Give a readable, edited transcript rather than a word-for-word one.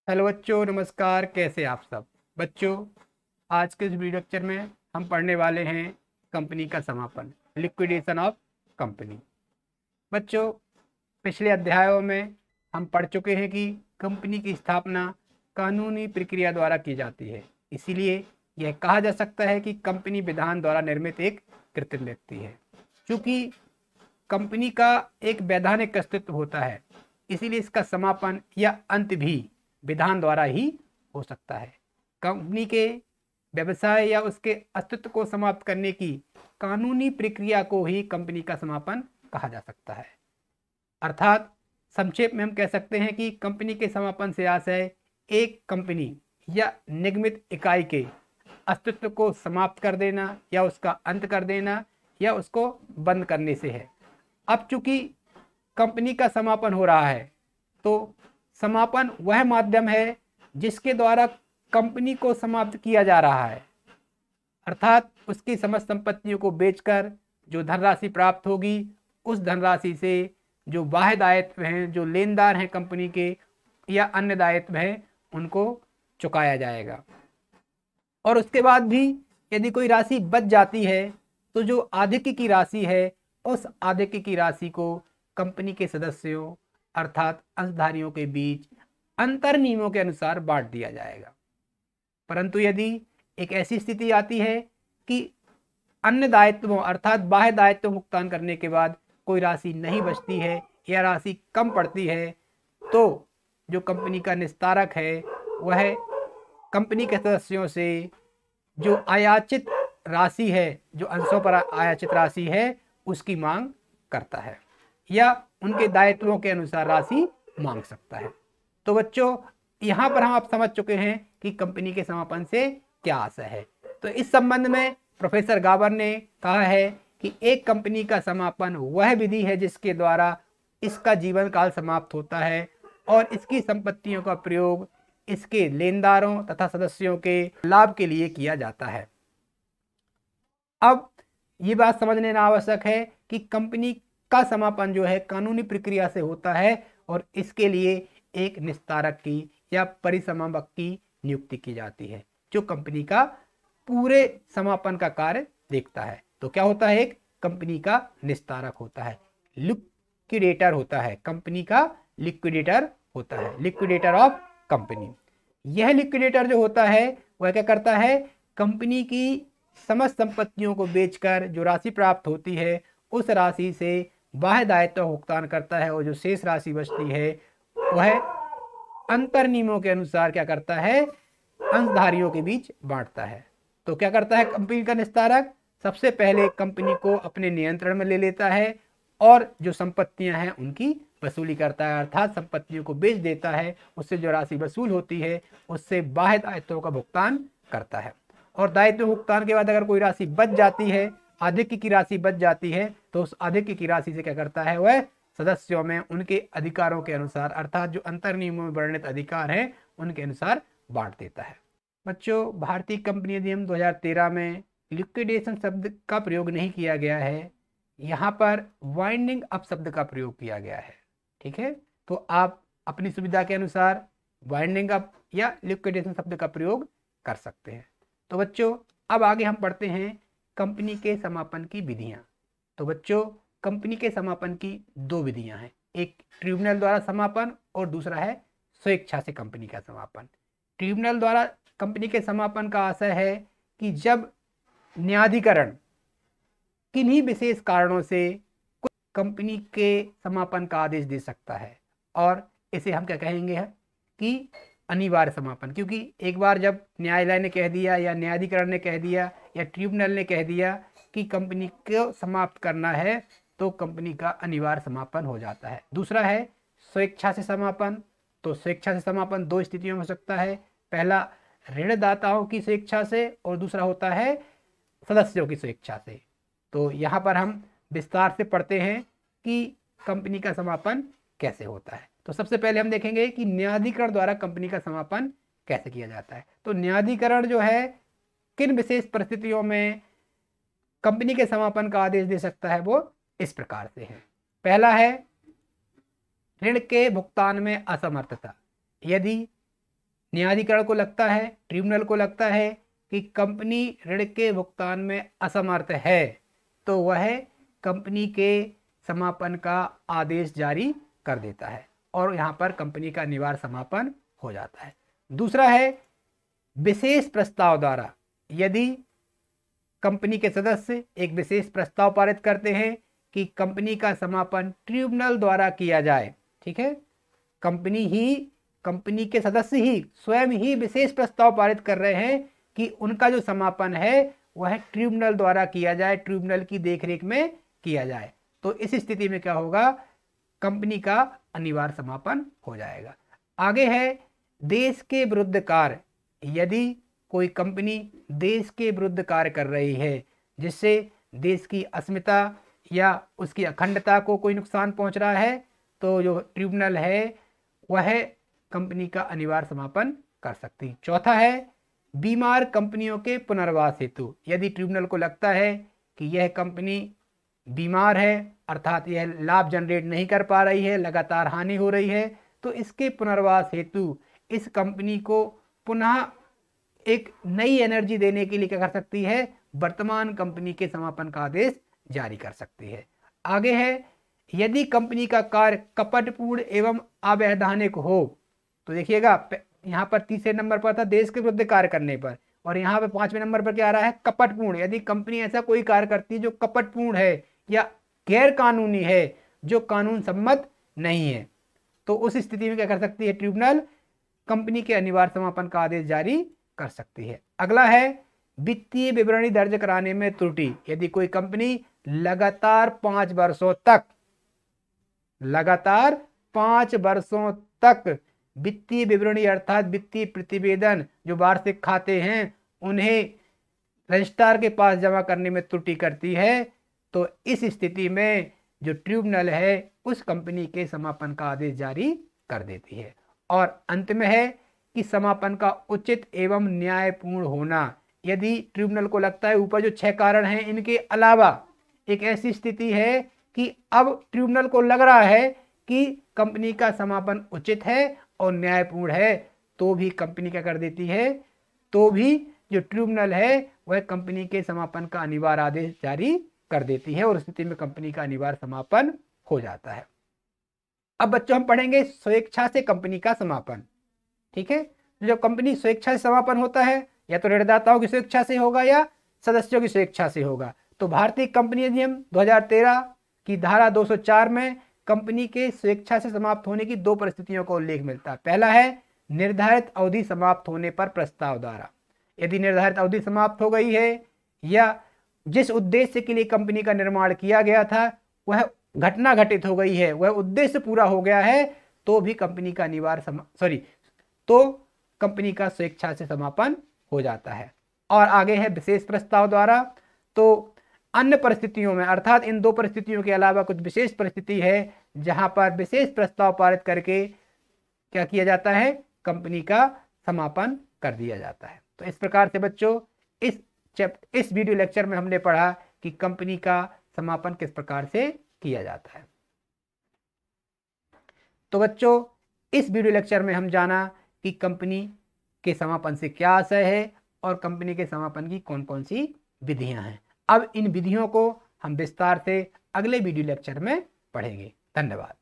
Hello बच्चों, नमस्कार। कैसे आप सब बच्चों? आज के इस वीडियो लेक्चर में हम पढ़ने वाले हैं कंपनी का समापन, लिक्विडेशन ऑफ कंपनी। बच्चों, पिछले अध्यायों में हम पढ़ चुके हैं कि कंपनी की स्थापना कानूनी प्रक्रिया द्वारा की जाती है। इसीलिए यह कहा जा सकता है कि कंपनी विधान द्वारा निर्मित एक कृत्रिम व्यक्ति है। क्योंकि कंपनी का एक वैधानिक अस्तित्व होता है, इसीलिए इसका समापन या अंत भी विधान द्वारा ही हो सकता है। कंपनी के व्यवसाय या उसके अस्तित्व को समाप्त करने की कानूनी प्रक्रिया को ही कंपनी का समापन कहा जा सकता है। अर्थात संक्षेप में हम कह सकते हैं कि कंपनी के समापन से आशय एक कंपनी या निगमित इकाई के अस्तित्व को समाप्त कर देना या उसका अंत कर देना या उसको बंद करने से है। अब चूंकि कंपनी का समापन हो रहा है, तो समापन वह माध्यम है जिसके द्वारा कंपनी को समाप्त किया जा रहा है। अर्थात उसकी समस्त संपत्तियों को बेचकर जो धनराशि प्राप्त होगी, उस धनराशि से जो बाह्य दायित्व हैं, जो लेनदार हैं कंपनी के या अन्य दायित्व हैं, उनको चुकाया जाएगा। और उसके बाद भी यदि कोई राशि बच जाती है, तो जो आधिक्य की राशि है, उस आधिक्य की राशि को कंपनी के सदस्यों अर्थात अंशधारियों के बीच अंतर नियमों के अनुसार बांट दिया जाएगा। परंतु यदि एक ऐसी स्थिति आती है कि अन्य दायित्वों अर्थात बाह्य दायित्व भुगतान करने के बाद कोई राशि नहीं बचती है या राशि कम पड़ती है, तो जो कंपनी का निस्तारक है वह कंपनी के सदस्यों से जो आयाचित राशि है, जो अंशों पर आयाचित राशि है, उसकी मांग करता है या उनके दायित्वों के अनुसार राशि मांग सकता है। तो बच्चों, यहाँ पर हम आप समझ चुके हैं कि कंपनी के समापन से क्या आशय है। तो इस संबंध में प्रोफेसर गाबर ने कहा है कि एक कंपनी का समापन वह विधि है जिसके द्वारा इसका जीवन काल समाप्त होता है और इसकी संपत्तियों का प्रयोग इसके लेनदारों तथा सदस्यों के लाभ के लिए किया जाता है। अब ये बात समझ लेना आवश्यक है कि कंपनी का समापन जो है कानूनी प्रक्रिया से होता है और इसके लिए एक निस्तारक की या परिसमापक की नियुक्ति की जाती है, जो कंपनी का पूरे समापन का कार्य देखता है। तो क्या होता है? एक कंपनी का निस्तारक होता है, लिक्विडेटर होता है, कंपनी का लिक्विडेटर होता है, लिक्विडेटर ऑफ कंपनी। यह लिक्विडेटर जो होता है वह क्या करता है? कंपनी की समस्त संपत्तियों को बेचकर जो राशि प्राप्त होती है, उस राशि से बाह्य दायित्व भुगतान करता है और जो शेष राशि बचती है वह अंतर नियमों के अनुसार क्या करता है? अंशधारियों के बीच बांटता है। तो क्या करता है कंपनी का निस्तारक? सबसे पहले कंपनी को अपने नियंत्रण में ले लेता है और जो संपत्तियां हैं उनकी वसूली करता है, अर्थात संपत्तियों को बेच देता है। उससे जो राशि वसूल होती है उससे बाह्य दायित्वों का भुगतान करता है। और दायित्व भुगतान के बाद अगर कोई राशि बच जाती है, आधिक्य की राशि बच जाती है, तो उस आधिक्य की राशि से क्या करता है? वह सदस्यों में उनके अधिकारों के अनुसार अर्थात जो अंतर नियमों में वर्णित अधिकार हैं उनके अनुसार बांट देता है। बच्चों, भारतीय कंपनी अधिनियम 2013 में लिक्विडेशन शब्द का प्रयोग नहीं किया गया है, यहाँ पर वाइंडिंग अप शब्द का प्रयोग किया गया है। ठीक है, तो आप अपनी सुविधा के अनुसार वाइंडिंग अप या लिक्विडेशन शब्द का प्रयोग कर सकते हैं। तो बच्चों, अब आगे हम पढ़ते हैं कंपनी के समापन की विधियां। तो बच्चों, कंपनी के समापन की दो विधियां हैं, एक ट्रिब्यूनल द्वारा समापन और दूसरा है स्वेच्छा से कंपनी का समापन। ट्रिब्यूनल द्वारा कंपनी के समापन का आशय है कि जब न्यायाधिकरण किन्हीं विशेष कारणों से कंपनी के समापन का आदेश दे सकता है, और इसे हम क्या कहेंगे कि अनिवार्य समापन। क्योंकि एक बार जब न्यायालय ने कह दिया या न्यायाधिकरण ने कह दिया या ट्रिब्यूनल ने कह दिया कि कंपनी को समाप्त करना है, तो कंपनी का अनिवार्य समापन हो जाता है। दूसरा है स्वेच्छा से समापन। तो स्वेच्छा से समापन दो स्थितियों में हो सकता है, पहला ऋणदाताओं की स्वेच्छा से और दूसरा होता है सदस्यों की स्वेच्छा से। तो यहाँ पर हम विस्तार से पढ़ते हैं कि कंपनी का समापन कैसे होता है। तो सबसे पहले हम देखेंगे कि न्यायाधिकरण द्वारा कंपनी का समापन कैसे किया जाता है। तो न्यायाधिकरण जो है किन विशेष परिस्थितियों में कंपनी के समापन का आदेश दे सकता है, वो इस प्रकार से है। पहला है ऋण के भुगतान में असमर्थता। यदि न्यायाधिकरण को लगता है, ट्रिब्यूनल को लगता है कि कंपनी ऋण के भुगतान में असमर्थ है, तो वह कंपनी के समापन का आदेश जारी कर देता है और यहाँ पर कंपनी का अनिवार्य समापन हो जाता है। दूसरा है विशेष प्रस्ताव द्वारा। यदि कंपनी के सदस्य एक विशेष प्रस्ताव पारित करते हैं कि कंपनी का समापन ट्रिब्यूनल द्वारा किया जाए, ठीक है, कंपनी के सदस्य ही स्वयं ही विशेष प्रस्ताव पारित कर रहे हैं कि उनका जो समापन है वह ट्रिब्यूनल द्वारा किया जाए, ट्रिब्यूनल की देखरेख में किया जाए, तो इस स्थिति में क्या होगा, कंपनी का अनिवार्य समापन हो जाएगा। आगे है देश के विरुद्ध कार्य। यदि कोई कंपनी देश के विरुद्ध कार्य कर रही है जिससे देश की अस्मिता या उसकी अखंडता को कोई नुकसान पहुंच रहा है, तो जो ट्रिब्यूनल है वह कंपनी का अनिवार्य समापन कर सकती है। चौथा है बीमार कंपनियों के पुनर्वास हेतु। यदि ट्रिब्यूनल को लगता है कि यह कंपनी बीमार है, अर्थात यह लाभ जनरेट नहीं कर पा रही है, लगातार हानि हो रही है, तो इसके पुनर्वास हेतु इस कंपनी को पुनः एक नई एनर्जी देने के लिए क्या कर सकती है, वर्तमान कंपनी के समापन का आदेश जारी कर सकती है। आगे है यदि कंपनी का कार्य कपटपूर्ण एवं अवैधानिक हो, तो देखिएगा यहाँ पर तीसरे नंबर पर था देश के विरुद्ध कार्य करने पर, और यहाँ पे 5वें नंबर पर क्या आ रहा है, कपटपूर्ण। यदि कंपनी ऐसा कोई कार्य करती है जो कपटपूर्ण है या गैर कानूनी है, जो कानून सम्मत नहीं है, तो उस स्थिति में क्या कर सकती है, ट्रिब्यूनल कंपनी के अनिवार्य समापन का आदेश जारी कर सकती है। अगला है वित्तीय विवरणी दर्ज कराने में त्रुटि। यदि कोई कंपनी लगातार 5 वर्षों तक वित्तीय विवरणी अर्थात वित्तीय प्रतिवेदन जो वार्षिक खाते हैं उन्हें रजिस्ट्रार के पास जमा करने में त्रुटि करती है, तो इस स्थिति में जो ट्रिब्यूनल है उस कंपनी के समापन का आदेश जारी कर देती है। और अंत में है कि समापन का उचित एवं न्यायपूर्ण होना। यदि ट्रिब्यूनल को लगता है ऊपर जो 6 कारण हैं इनके अलावा एक ऐसी स्थिति है कि अब ट्रिब्यूनल को लग रहा है कि कंपनी का समापन उचित है और न्यायपूर्ण है, तो भी कंपनी क्या कर देती है, तो भी जो ट्रिब्यूनल है वह कंपनी के समापन का अनिवार्य आदेश जारी कर देती है और स्थिति में कंपनी का अनिवार्य समापन हो जाता है। अब बच्चों हम पढ़ेंगे स्वेच्छा से कंपनी का समापन। ठीक है, जब कंपनी स्वेच्छा से समापन होता है या तो ऋणदाताओं की स्वेच्छा से होगा या सदस्यों की स्वेच्छा से होगा। तो भारतीय कंपनी अधिनियम 2013 की धारा 204 में कंपनी के स्वेच्छा से समाप्त होने की 2 परिस्थितियों का उल्लेख मिलता है। पहला है निर्धारित अवधि समाप्त होने पर प्रस्ताव द्वारा। यदि निर्धारित अवधि समाप्त हो गई है या जिस उद्देश्य के लिए कंपनी का निर्माण किया गया था वह घटना घटित हो गई है, वह उद्देश्य पूरा हो गया है, तो भी कंपनी का कंपनी का स्वेच्छा से समापन हो जाता है। और आगे है विशेष प्रस्ताव द्वारा। तो अन्य परिस्थितियों में अर्थात इन 2 परिस्थितियों के अलावा कुछ विशेष परिस्थिति है जहां पर विशेष प्रस्ताव पारित करके क्या किया जाता है, कंपनी का समापन कर दिया जाता है। तो इस प्रकार से बच्चों इस वीडियो लेक्चर में हमने पढ़ा कि कंपनी का समापन किस प्रकार से किया जाता है। तो बच्चों इस वीडियो लेक्चर में हम जाना कि कंपनी के समापन से क्या आशय है और कंपनी के समापन की कौन कौन सी विधियां हैं। अब इन विधियों को हम विस्तार से अगले वीडियो लेक्चर में पढ़ेंगे। धन्यवाद।